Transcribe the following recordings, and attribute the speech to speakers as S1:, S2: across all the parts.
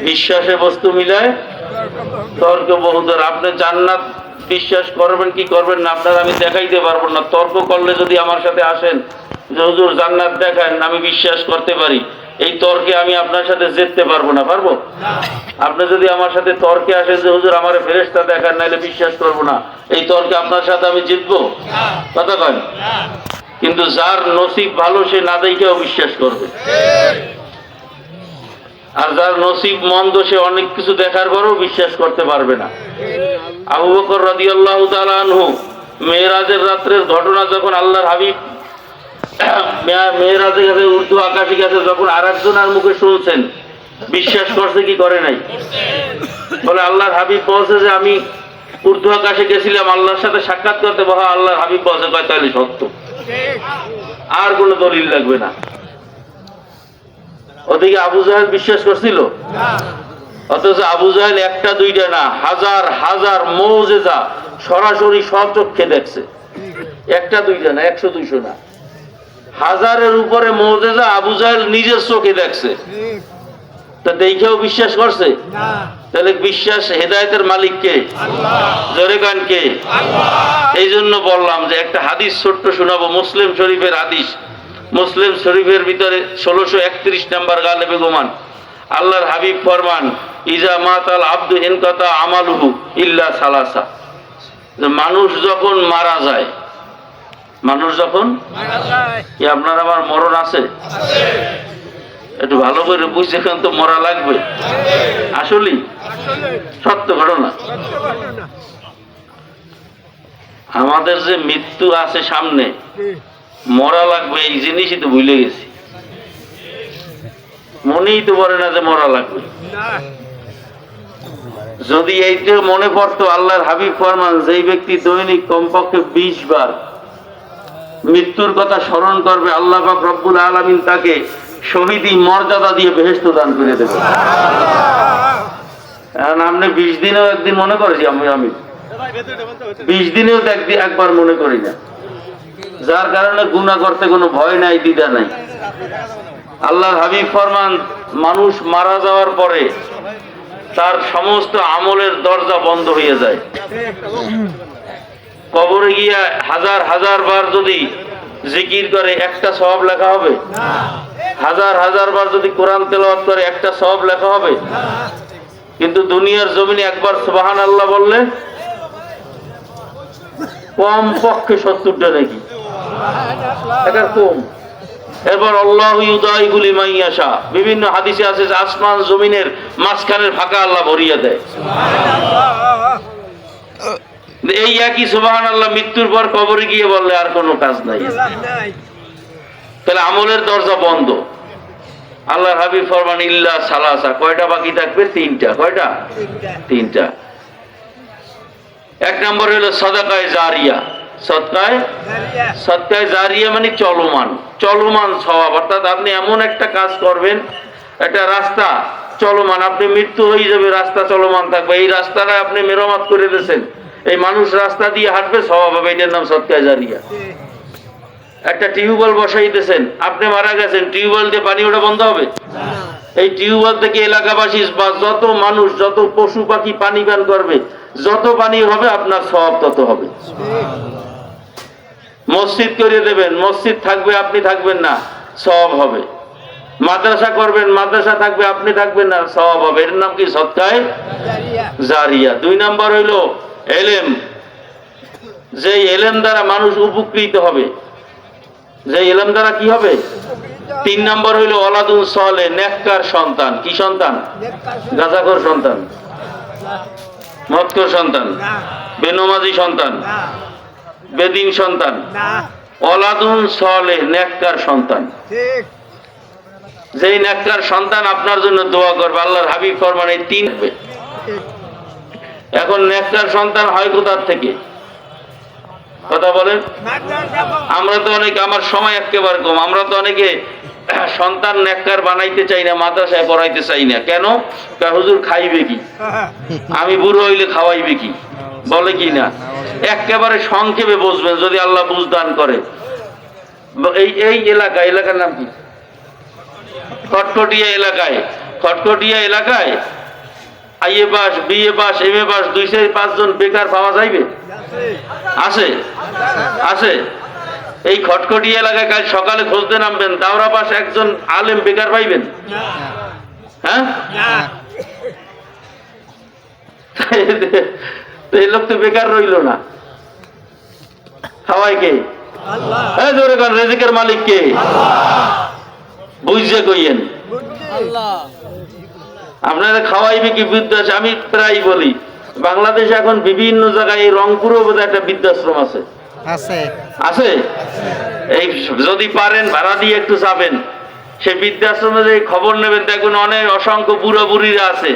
S1: বিশ্বাসে বস্তু মিলায় তর্ক বহুদূর। আপনি জান্নাত বিশ্বাস করবেন কি করবেন না আপনার আমি দেখাইতে পারবো না। তর্ক করলে যদি আমার সাথে আসেন যে হুজুর জান্নাত দেখান, আমি বিশ্বাস করতে পারি, এই তর্কে আমি আপনার সাথে জিততে পারবো না। পারবো? আপনি যদি আমার সাথে তর্কে আসেন যে হুজুর আমার ফেরেশতা দেখান, নাইলে বিশ্বাস করবো না, এই তর্কে আপনার সাথে আমি জিতবো? কথা কন। কিন্তু যার নসিব ভালো সে না দেখেও বিশ্বাস করবে, আর যার নসিব মন্দ সে অনেক কিছু দেখার পরেও বিশ্বাস করতে পারবে না। আবু বকর রাদিয়াল্লাহু তাআলা আনহু মেরাজের রাত্রের ঘটনা যখন আল্লাহর হাবিব মেরাজে গেছে, উর্দু আকাশে গেছে, যখন আরেকজনের মুখে শুনছেন বিশ্বাস করছে কি করে নাই? বলে আল্লাহর হাবিব বলছে যে আমি উর্দু আকাশে গেছিলাম আল্লাহর সাথে সাক্ষাৎ করতে। বলা আল্লাহর হাবিব বলছে কয় তাহলে সত্য, আর কোনো দলিল লাগবে না। ওদিকে আবু জাহেল বিশ্বাস করছিল, অথচ আবু জাহেল একটা দুইটা না, হাজার হাজার মুজিজা সরাসরি স্বচক্ষে দেখছে। একটা দুইটা না, 100-200 না, হাজারের উপরে মুজিজা আবু জাহেল নিজের চোখে দেখছে। তা দেখেও বিশ্বাস করছে? তাহলে বিশ্বাস হেদায়েতের মালিক কে? জোরে কান কে? এই জন্য বললাম যে একটা হাদিস ছোট্ট শোনাবো, মুসলিম শরীফের হাদিস। মুসলিম শরীফের ভিতরে 1631 নম্বর গালেবে গোমান আল্লাহর হাবিব ফরমান ইজা মাতাল আব্দু ইনকাতা আমালুহু ইল্লা সালাসা। মানুষ যখন মারা যায়, মানুষ যখন কি আপনার আমার মরণ আছে? একটু ভালো করে বুঝতে খান তো, মরা লাগবে আসলে সত্য ঘটনা। আমাদের যে মৃত্যু আছে সামনে, মরা লাগবে এই জিনিসই তো ভুলে গেছি, মনেই তো পড়ে না যে মরা লাগবে। যদি এইটা মনে পড়তো, আল্লাহর হাবিব ফরমান যেই ব্যক্তি দৈনিক কমপক্ষে 20 বার মৃত্যুর কথা স্মরণ করবে, আল্লাহ পাক রব্বুল আলামিন তাকে শহীদি মর্যাদা দিয়ে বেহেশত দান করে দেবে। এখন আপনি 20 দিনেও একদিন মনে করেছি, আমি 20 দিনেও একবার মনে করি না, যার কারণে গুনাহ করতে কোনো ভয় নাই, দ্বিধা নাই। আল্লাহর হাবিব ফরমান মানুষ মারা যাওয়ার পরে তার সমস্ত আমলের দরজা বন্ধ হয়ে যায়। কবরে গিয়া হাজার হাজার বার যদি জিকির করে একটা সওয়াব লেখা হবে? হাজার হাজার বার যদি কোরআন তেলাওয়াত করে একটা সওয়াব লেখা হবে? কিন্তু দুনিয়ার জমিনে একবার সুবহানাল্লাহ বললে কম পক্ষে 70টা নাকি, এটা কম। এরপর আল্লাহু ইউদাইবু লিমান ইয়াশা, বিভিন্ন হাদিসে আছে যে আসমান জমিনের মাঝখানের ফাঁকা আল্লাহ ভরিয়ে দেয়। এই একই সুবহানাল্লাহ মৃত্যুর পর কবরে গিয়ে বললে আর কোনো কাজ নাই, তাহলে আমলের দরজা বন্ধ। আল্লাহর হাবিব ফরমান ইল্লা সালাসা, কয়টা বাকি থাকবে? 3টা। কয়টা? 3টা। এক নম্বর হলো সাদাকায়ে জারিয়া। সদকায়ে জারিয়া মানে চলমান সওয়াব। অর্থাৎ আপনি এমন একটা কাজ করবেন, একটা রাস্তা চলমান, আপনি মৃত্যু হয়ে যাবে, রাস্তা চলমান থাকবে, এই রাস্তাটা আপনি মেরামত করে দিয়েছেন, এই মানুষ রাস্তা দিয়ে হাঁটবে, সওয়াব হবে, এটার নাম সদকায়ে জারিয়া। একটা টিউবওয়েল বসাই দিয়েছেন, আপনি মারা গেছেন, টিউবওয়েল দিয়ে পানি ওঠা বন্ধ হবে? এই টিউবওয়েল থেকে এলাকাবাসী বা যত মানুষ, যত পশু পাখি পানি পান করবে, যত পানি হবে আপনার সওয়াব তত হবে। মসজিদ করে দেবেন, মসজিদ থাকবে, আপনি থাকবেন না, সওয়াব হবে। মাদ্রাসা করবেন, মাদ্রাসা থাকবে, আপনি থাকবেন না, সওয়াব হবে। এর নাম কি? সদকায়ে জারিয়া। 2 নম্বর হইল ইলম, যে ইলম দ্বারা মানুষ উপকৃত হবে, যে ইলম দ্বারা কি হবে? 3 নম্বর হইল ওয়ালাদুন সালেহ, নেককার সন্তান। কি সন্তান? গাঁজাখোর সন্তান, মদখোর সন্তান, বেনমাজি সন্তান, বেদিন সন্তান। ওয়ালাদুন সালেহ, নেককার সন্তান। যেই নেককার সন্তান আপনার জন্য দোয়া করবে, আল্লাহর হাবিব ফরমান এই 3 হবে। এখন নেককার সন্তান হয় কোথার থেকে? কথা বলেন। আমরা তো অনেকে, আমার সময় একেবারে কম, আমরা তো অনেকে সন্তান নেককার বানাইতে চাই না, মাদ্রাসায় পড়াইতে চাই না। কেন? হুজুর খাইবে কি, আমি বুড়ো হইলে খাওয়াইবে কি, বলে কি না। একেবারে সংক্ষেপে বুঝবেন যদি আল্লাহ বুঝ দান করে। এই এলাকার নাম কি? খটখটিয়া এলাকায় IA pass, BA pass, MA pass 2-5 জন বেকার পাওয়া যাইবে? আছে? আছে? এই খটখটি এলাকায় কাল সকালে খুঁজতে নামবেন, দাওরা পাস একজন আলেম বেকার পাইবেন? হ্যাঁ, এই লোক তো বেকার রইল না। খাওয়াই কে? জোরে কান, রেজিকের মালিক কে? বুঝছে কইয়েন আপনারা খাওয়াইবে কি বৃদ্ধাশ্রম? আমি প্রায় বলি বাংলাদেশে এখন বিভিন্ন জায়গায়, এই রংপুরেও বোধহয় একটা বৃদ্ধাশ্রম আছে। আছে? এই যদি পারেন ভাড়া দিয়ে একটু যাবেন, সেই বৃদ্ধাশ্রমে যে খবর নেবেন, দেখুন অনেক অসংখ্য বুড়া বুড়িরা আছে।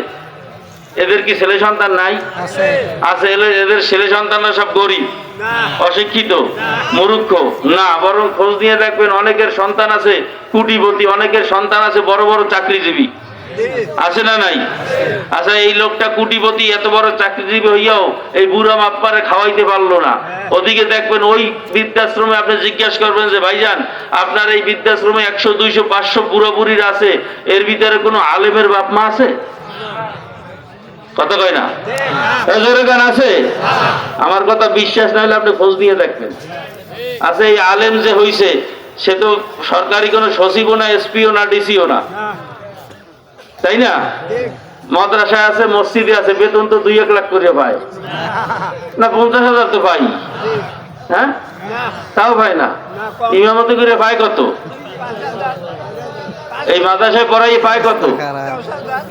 S1: এদের কি ছেলে সন্তান নাই? আছে। এদের ছেলে সন্তানরা সব গরিব, অশিক্ষিত, মূর্খ না, বরং খোঁজ নিয়ে দেখবেন অনেকের সন্তান আছে কোটিপতি, অনেকের সন্তান আছে বড় বড় চাকরিজীবী। আছে না নাই? আচ্ছা, এই লোকটা কোটিপতি, এত বড় চাকরিজীবী হইয়াও এই বুড়া মাপ্পারে খাওয়াইতে পারলো না। ওদিকে দেখবেন ওই বৃদ্ধাশ্রমে আপনি জিজ্ঞাসা করবেন যে ভাইজান, আপনার এই বৃদ্ধাশ্রমে 100, 200, 500 বুড়া বুড়ির আছে, এর ভিতরে কোনো আলেমের বাপ মা আছে? কথা কয় না? জোরে গান আছে? আমার কথা বিশ্বাস না হলে আপনি খোঁজ নিয়ে দেখবেন। আচ্ছা, এই আলেম যে হইছে সে তো সরকারি কোনো সচিবও না, এসপিও না, ডিসিও না, তাই না? মাদ্রাসায় আছে, মসজিদে আছে, বেতন তো 2-1 লাখ করে পায় না? 50,000 তো পাই। হ্যাঁ, তাও পায় না। ইমামতি করে পায় কত? এই মাদ্রাসায় পড়াই পায় কত?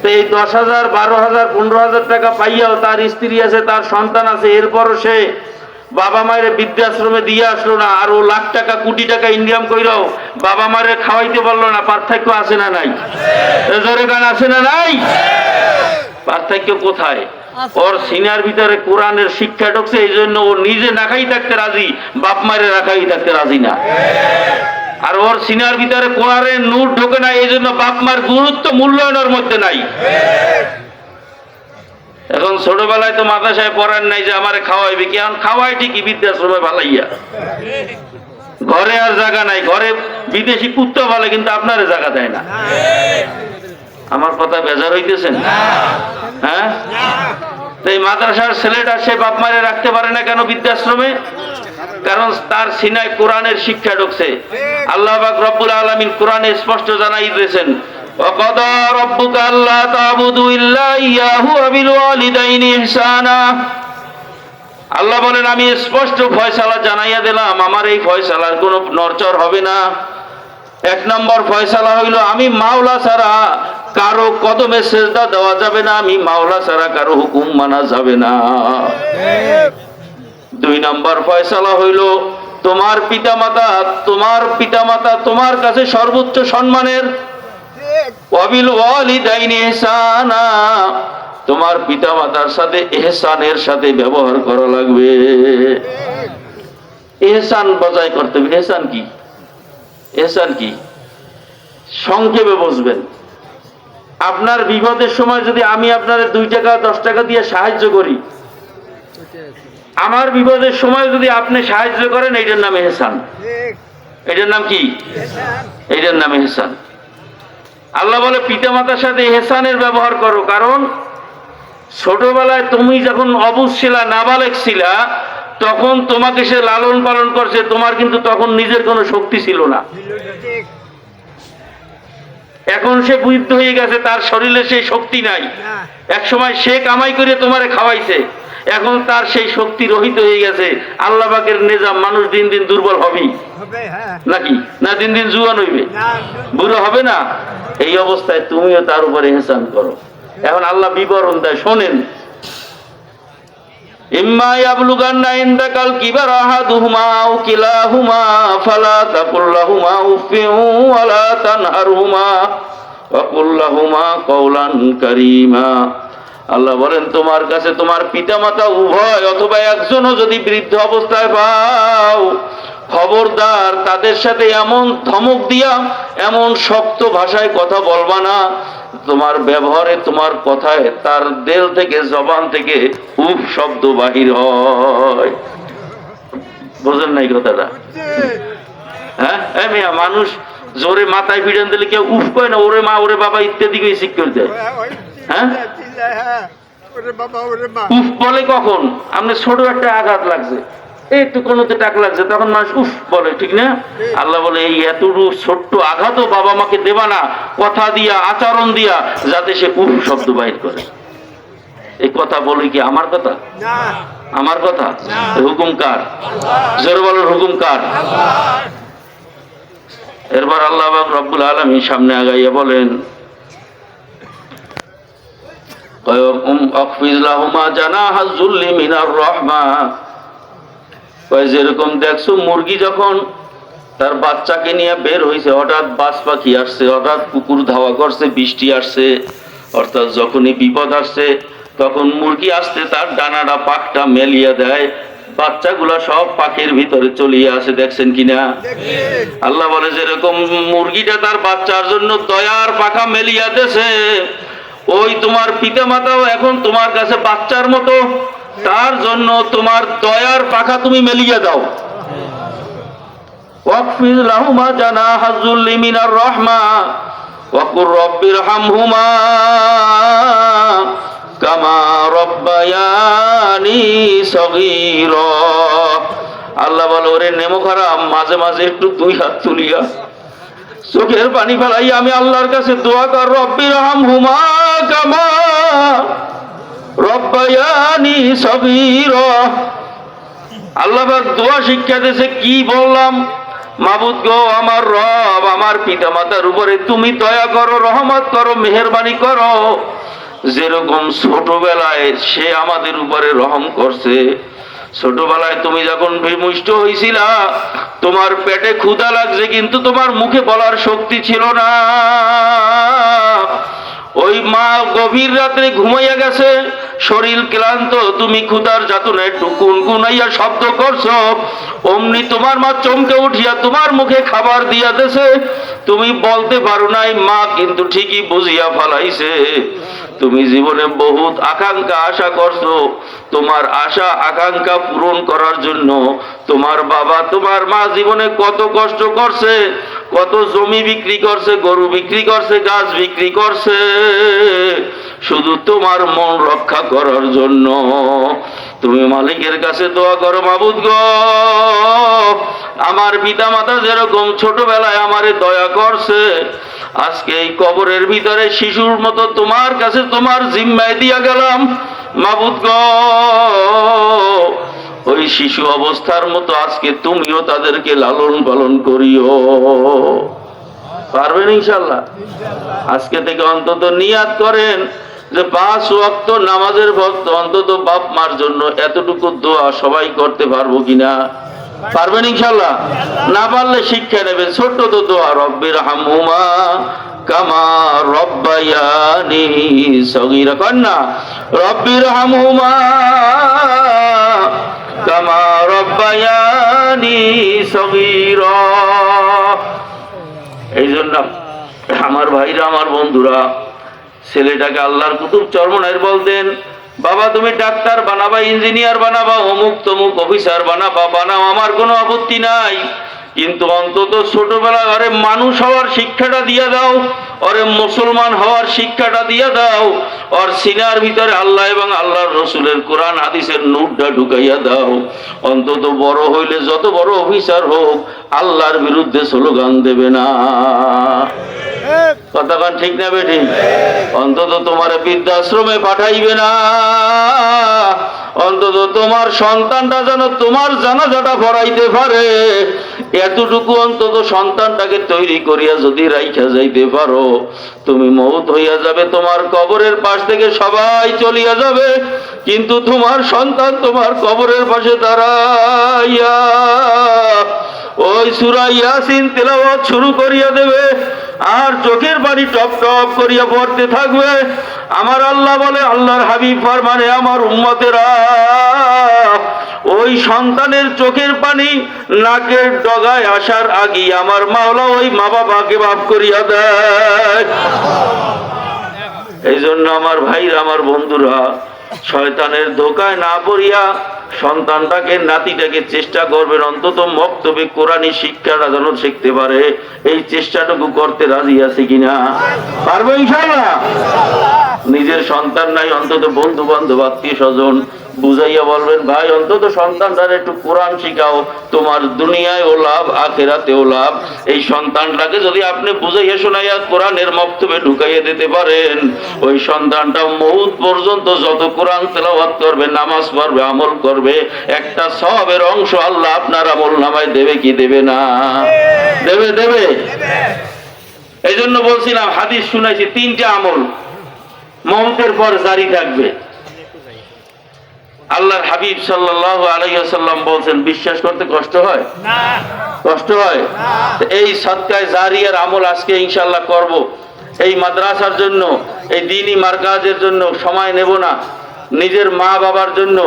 S1: তো এই 10,000, 12,000, 15,000 টাকা পাইয়াও তার স্ত্রী আছে, তার সন্তান আছে, এরপরও সে বাবা মায়ের বৃদ্ধাশ্রমে দিয়ে আসলো না, আর ও লাখ টাকা, কোটি টাকা ইনকাম কইরাও বাবা মায়ের খাওয়াইতে পারলো না। পার্থক্য আছে না নাই? জোরে গান আছে না নাই? পার্থক্য কোথায়? ওর সিনার ভিতরে কোরআনের শিক্ষা ঢুকছে, এই জন্য ও নিজে না খাই থাকতে রাজি, বাপ মায়ের রাখাই থাকতে রাজি না। আর ওর সিনার ভিতরে কোরআনের নূর ঢোকে না, এই জন্য বাপ মার গুরুত্ব, মূল্যায়নের মধ্যে নাই। এখন ছোটবেলায় তো মাদ্রাসায় পড়ান নাই যে আমারে খাওয়াইবে, কি এখন খাওয়াই ঠিকই, বৃদ্ধাশ্রমে ভালাইয়া। ঘরে আর জায়গা নাই, ঘরে বিদেশি কুত্তা ভালো, কিন্তু আপনারে জায়গা দেয় না। আমার কথা বেজার হইতেছেন? হ্যাঁ, তো এই মাদ্রাসার ছেলেটা সে বাপ মারে রাখতে পারে না কেন বৃদ্ধাশ্রমে? কারণ তার সিনায় কোরআনের শিক্ষা ঢুকছে। আল্লাহ পাক রব্বুল আলামিন কোরআনে স্পষ্ট জানাই দিয়েছেন, ওয়াকাদা রাব্বুকা আল্লা তা'বুদু ইল্লা ইয়াহু ওয়া বিল ওয়ালিদাইনি ইহসানা। আল্লাহ বলেন, আমি স্পষ্ট ফয়সালা জানাইয়া দিলাম, আমার এই ফয়সালার কোনো নড়চড় হবে না। 1 নম্বর ফয়সালা হইল, আমি মাওলা ছাড়া কারো কদমে সেজদা দেওয়া যাবে না, আমি মাওলা ছাড়া কারো হুকুম মানা যাবে না। 2 নম্বর ফয়সালা হইল, তোমার পিতামাতা তোমার কাছে সর্বোচ্চ সম্মানের। ওয়াবিল ওয়ালিদাইনি ইহসানা, তোমার পিতামাতার সাথে ইহসানের সাথে ব্যবহার করা লাগবে। ইহসান বজায় করতে হবে। ইহসান কি? ইহসান কি? সংক্ষেপে বুঝবেন। আপনার বিপদের সময় যদি আমি আপনার 2 টাকা 10 টাকা দিয়ে সাহায্য করি, আমার বিপদের সময় যদি আপনি সাহায্য করেন, এইটার নাম ইহসান। এটার নাম কি? এইটার নাম ইহসান। আল্লাহ বলে পিতামাতার সাথে ইহসানের ব্যবহার করো, কারণ ছোটবেলায় তুমি যখন অবুঝ ছিলা, নাবালেগ ছিলা, তখন তোমাকে সে লালন পালন করছে, তোমার কিন্তু তখন নিজের কোনো শক্তি ছিল না। এখন সে বৃদ্ধ হয়ে গেছে, তার শরীরে সেই শক্তি নাই। এক সময় সে কামাই করে তোমারে খাওয়াইছে, এখন তার সেই শক্তি রহিত হয়ে গেছে। আল্লাহ পাকের নিজাম, মানুষ দিন দিন দুর্বল হবেই নাকি না? দিন দিন জুয়ান হইবে, বুড়ো হবে না? এই অবস্থায় তুমিও তার উপরে ইহসান করো। এখন আল্লাহ বিবরণ দেয়, শোনেন। ইম্মা ইয়াবলুগান্না ইনদাকাল কিবারা আহাদুহুমা আও কিলাহুমা ফালা তাকুল লাহুমা উফিন ওয়া লা তানহারহুমা ওয়া কুল লাহুমা কাওলান কারীমা। আল্লাহ বলেন, তোমার কাছে তোমার পিতামাতা উভয় অথবা একজনও যদি বৃদ্ধ অবস্থায় পাও, খবরদার তাদের সাথে এমন ধমক দিয়া, এমন শক্ত ভাষায় কথা বলবা না, তোমার ব্যবহারে, তোমার কথায় তার দিল থেকে, জবান থেকে উফ শব্দ বাহির হয়। বোঝেন নাই কথাটা? হ্যাঁ, মিয়া, মানুষ জোরে মাথায় ভিড়ান দিলে কেউ উফ কয় না, ওরে মা, ওরে বাবা ইত্যাদি করে শিখ করে দেয়। হ্যাঁ, উফ বলে কখন? আমরা ছোট একটা আঘাত লাগছে, একটু কোনোতে টাক লাগছে, তখন মানুষ উফ বলে, ঠিক না? আল্লাহ বলে এই এতটুকু ছোট্ট আঘাতও বাবা মাকে দেবা না, কথা দিয়া আচরণ দিয়া, যাতে সে উফ শব্দ বাইর করে। এই কথা বলি কি আমার কথা? আমার কথা? হুকুম কার? জোরে বলেন হুকুম কার? এরপর আল্লাহ রব্বুল আলামিন সামনে আগাইয়া বলেন, যেরকম দেখছো মুরগি যখন তার বাচ্চাকে নিয়ে বের হয়েছে, হঠাৎ বাজ পাখি আসছে, হঠাৎ কুকুর ধাওয়া করছে, বৃষ্টি আসছে, অর্থাৎ যখনই বিপদ আসছে তখন মুরগি আসতে তার ডানাটা পাকটা মেলিয়ে দেয়, বাচ্চাগুলা সব পাখির ভিতরে চলিয়ে আসে। দেখছেন কিনা? আল্লাহ বলে যেরকম মুরগিটা তার বাচ্চার জন্য দয়ার পাখা মেলিয়া দেছে, ওই তোমার পিতা মাতাও এখন তোমার কাছে বাচ্চার মতো, তার জন্য তোমার দয়ার পাখা তুমি মেলিয়ে দাও। ওয়াকফিজ লাহুমা জানাহা যুল্লি মিনার রাহমা ওয়া কুর রাব্বিরহামহুমা কামা রাব্বায়ানি সগীরা। আল্লাহ বলে ওরে নেমো খারাপ, মাঝে মাঝে একটু দুই হাত তুলিয়া চোখের পানি ফেলাইয়া আমি আল্লাহর কাছে দোয়া কর, রব্বিরহামহুমা কামা রব্বায়ানি সগীরা। আল্লাহ পাক দোয়া শিক্ষা দিয়েছে, কি বললাম? মাবুদ গো, আমার রব, আমার পিতা মাতার উপরে তুমি দয়া করো, রহমত করো, মেহেরবানি করো, যেরকম ছোটবেলায় সে আমাদের উপরে রহম করছে। ছোটবেলায় তুমি যখন বিমুষ্ট হয়েছিলা, তোমার পেটে ক্ষুধা লাগছে কিন্তু তোমার মুখে বলার শক্তি ছিল না, ওই মা গভীর রাত্রে ঘুমাইয়া গেছে, শরীর ক্লান্ত, তুমি ক্ষুধার যাতনা একটু গুনগুনাইয়া শব্দ করছো, অমনি তোমার মা চমকে উঠিয়া তোমার মুখে খাবার দিয়া দেছে, তুমি বলতে পারো নাই, মা কিন্তু ঠিকই বুঝিয়া ফেলাইছে। তুমি জীবনে বহুত আকাঙ্ক্ষা আশা করছো, তোমার আশা আকাঙ্ক্ষা পূরণ করার জন্য তোমার বাবা তোমার মা জীবনে কত কষ্ট করছে, কত জমি বিক্রি করছে, গরু বিক্রি করছে, গাছ বিক্রি করছে, শুধু তোমার মন রক্ষা করার জন্য। তুমি মালিকের কাছে দোয়া করো, মাবুদ গো, আমার পিতা মাতা যেরকম ছোটবেলায় আমারে দয়া করছে, আজকে এই কবরের ভিতরে শিশুর মতো তোমার কাছে তোমার জিম্মায় দিয়া গেলাম, মাবুদ গো, ওই শিশু অবস্থার মতো আজকে তুমিও তাদেরকে লালন পালন করিও। পারবেন ইনশাআল্লাহ? আজকে থেকে অন্তত নিয়াত করেন যে 5 ওয়াক্ত নামাজের ভক্ত, অন্তত বাপ মার জন্য এতটুকু দোয়া সবাই করতে পারবো কিনা? পারবেন ইনশাআল্লাহ? না পারলে শিক্ষা নেবেন, ছোট্ট তো দোয়া, রব্বিরহামহুমা কামা রব্বায়ানি সগীরা। কন্যা রব্বিরহামহুমা কামা রব্বায়ানি সগীরা। এই জন্য আমার ভাইরা, আমার বন্ধুরা, ছেলেটাকে আল্লাহর কুতুব চরমনায়ের বলতেন, বাবা তুমি ডাক্তার বানাবা, ইঞ্জিনিয়ার বানাবা, অমুক তমুক অফিসার বানাবা, বানাও, আমার কোনো আপত্তি নাই, কিন্তু অন্তত ছোটবেলা আরে মানুষ হওয়ার শিক্ষাটা দিয়ে দাও, ওরে মুসলমান হওয়ার শিক্ষাটা দিয়ে দাও, ওর সিনার ভিতরে আল্লাহ এবং আল্লাহর রসুলের কোরআন হাদিসের নূরটা ঢুকাইয়া দাও। অন্তত বড় হইলে যত বড় অফিসার হোক, আল্লাহর বিরুদ্ধে স্লোগান দেবে না। কথাটা ঠিক না বেঠিক? অন্তত তোমার বৃদ্ধাশ্রমে পাঠাইবে না, অন্তত তোমার সন্তানটা যেন তোমার জানাজাটা পড়াইতে পারে, এতটুকু অন্তত সন্তানটাকে তৈরি করিয়া যদি রাইখা যাইতে পারো, তুমি মউত হইয়া যাবে, তোমার কবরের পাশ থেকে সবাই চলিয়া যাবে, কিন্তু তোমার সন্তান তোমার কবরের পাশে দাঁড়াইয়া ওই সূরা ইয়াসিন তেলাওয়াত শুরু করিয়া দেবে, আর চোখের পানি টপ টপ করিয়া পড়তে থাকবে। আমার আল্লাহ বলে, আল্লাহর হাবিব ফরমানে, আমার উম্মতেরা, ওই সন্তানের চোখের পানি নাকের ডগায় আসার আগে আমার মাওলা ওই মা বাবাকে মাফ করিয়া দেয়। এই জন্য আমার ভাইরা, আমার বন্ধুরা, শয়তানের ধোকায় না পড়িয়া সন্তানটাকে নাতিটাকে চেষ্টা করবেন অন্তত মক্তবে কোরআনী শিক্ষাটা যেন শিখতে পারে, এই চেষ্টাটুকু করতে রাজি আছে কিনা? পারবো ইনশাআল্লাহ। নিজের সন্তান নাই, অন্তত বন্ধু বান্ধব আত্মীয় স্বজন বুঝাইয়া বলবেন, ভাই অন্তত সন্তানটার একটু কোরআন শিখাও, তোমার দুনিয়ায়ও লাভ আখিরাতেও লাভ। এই সন্তানটাকে যদি আপনি বুঝাইয়া শোনাইয়া কোরআনের মক্তবে ঢুকাইয়া দিতে পারেন, ওই সন্তানটা মউত পর্যন্ত যত কোরআন তেলাওয়াত করবে, নামাজ পড়বে, আমল করবে, একটা সওয়াবের অংশ আল্লাহ আপনার আমল নামায় দেবে কি দেবে না? দেবে, দেবে। এই জন্য বলছিলাম, হাদিস শুনাইছি, 3টা আমল মউতের পর জারি থাকবে। আল্লাহর হাবিব সাল্লাল্লাহু আলাইহি ওয়াসাল্লাম বলছেন, বিশ্বাস করতে কষ্ট হয় না? কষ্ট হয়? এই সাদকায়ে জারিয়ার আমল আজকে ইনশাআল্লাহ করব। এই মাদ্রাসার জন্য, এই দ্বীনি মারকাজের জন্য সময় নেব না, নিজের মা বাবার জন্য।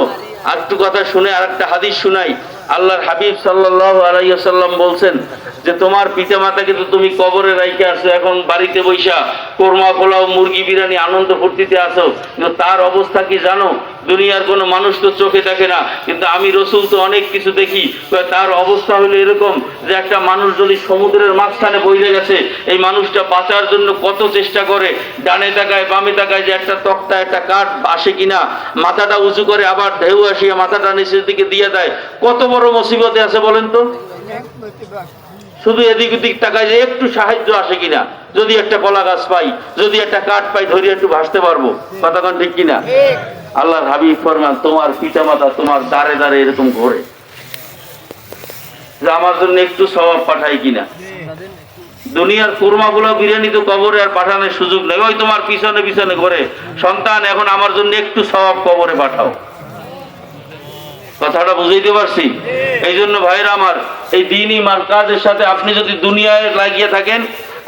S1: একটু কথা শুনে আরেকটা হাদিস শুনাই। আল্লাহর হাবিব সাল্লাল্লাহু আলাইহি ওয়াসাল্লাম বলছেন যে তোমার পিতামাতাকে তো তুমি কবরে রাইখে আসো, এখন বাড়িতে বৈশা কোরমা পোলাও মুরগি বিরিয়ানি আনন্দ ফুর্তিতে আসো, কিন্তু তার অবস্থা কি জানো? দুনিয়ার কোনো মানুষ তো চোখে দেখে না, কিন্তু আমি রসুল তো অনেক কিছু দেখি। তার অবস্থা হলো এরকম যে একটা মানুষ যদি সমুদ্রের মাঝখানে বইলে গেছে, এই মানুষটা বাঁচার জন্য কত চেষ্টা করে, ডানে তাকায় বামে তাকায় যে একটা তক্তা একটা কাঠ আসে কিনা, মাথাটা উঁচু করে আবার ঢেউ আসিয়া মাথাটা নিচের দিকে দিয়ে দেয়। কত বড় মুসিবতে আছে বলেন তো? শুধু এদিক ওদিক তাকায় যে একটু সাহায্য আসে কিনা, যদি একটা কলা গাছ পাই, যদি একটা কাঠ পাই, ধরে একটু ভাসতে পারবো। কথা কোন ঠিক কিনা? আল্লাহর হাবিব ফরমান, তোমার পিতামাতা তোমার দাঁড়ে দাঁড়ে এরকম ঘোরে যে আমার জন্য একটু সওয়াব পাঠাই কিনা। দুনিয়ার কুরমাগুলো বিরিয়ানি তো কবরে আর পাঠানোর সুযোগ নেই, ওই তোমার পিছনে পিছনে ঘোরে, সন্তান এখন আমার জন্য একটু সওয়াব কবরে পাঠাও। কথাটা বুঝাইতে পারছি? এই জন্য ভাইরা আমার, এই দ্বীনি মারকাজের সাথে আপনি যদি দুনিয়ায় লাগিয়ে থাকেন,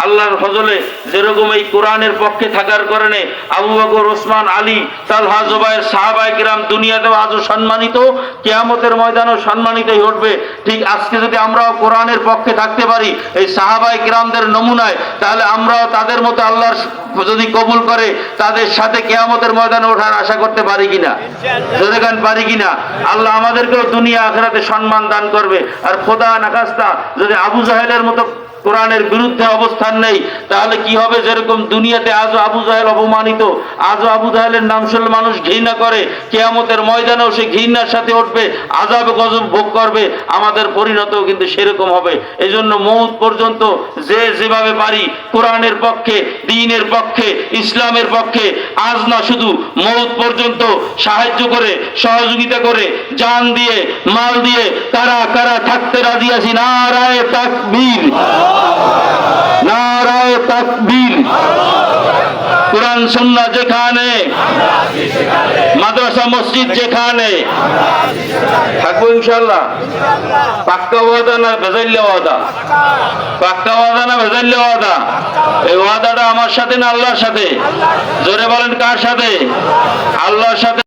S1: আল্লাহর ফজলে যেরকম এই কোরআনের পক্ষে থাকার কারণে আবু বকর, ওসমান, আলী, তালহা, জুবায়ের, সাহাবায়ে কিরাম দুনিয়াতেও আজও সম্মানিত, কিয়ামতের ময়দানেও সম্মানিতই উঠবে। ঠিক আজকে যদি আমরাও কোরআনের পক্ষে থাকতে পারি এই সাহাবায়ে কিরামদের নমুনায়, তাহলে আমরাও তাদের মতো আল্লাহর যদি কবুল করে তাদের সাথে কিয়ামতের ময়দানে ওঠার আশা করতে পারি কিনা? যদি গান পারি কিনা? আল্লাহ আমাদেরকেও দুনিয়া আখিরাতে সম্মান দান করবে। আর খোদা নাখাস্তা যদি আবু জাহেলের মতো কোরআনের বিরুদ্ধে অবস্থান নেই, তাহলে কি হবে? যেরকম দুনিয়াতে আজও আবু জাহেল অপমানিত, আজও আবু জাহেলের নাম শুনলে মানুষ ঘৃণা করে, কিয়ামতের ময়দানেও সে ঘৃণার সাথে উঠবে, আযাব গজব ভোগ করবে। আমাদের পরিণতও কিন্তু সেরকম হবে। এই জন্য মউত পর্যন্ত যে যেভাবে পারি কোরআনের পক্ষে, দ্বীনের পক্ষে, ইসলামের পক্ষে, আজ না শুধু মউত পর্যন্ত সাহায্য করে, সহযোগিতা করে, জান দিয়ে, মাল দিয়ে কারা কারা থাকতে রাজি আছি? নারায়ে তাকবীর, নারায়ে তাকবীর। কোরআন সুন্নাহ যেখানে, মাদ্রাসা মসজিদ যেখানে, থাকবো ইনশাআল্লাহ। পাক্কা ওয়াদা না ভেজাইলে ওয়াদা? পাক্কা ওয়াদা না ভেজাইলে ওয়াদা? এই ওয়াদাটা আমার সাথে না আল্লাহর সাথে? জোরে বলেন কার সাথে? আল্লাহর সাথে।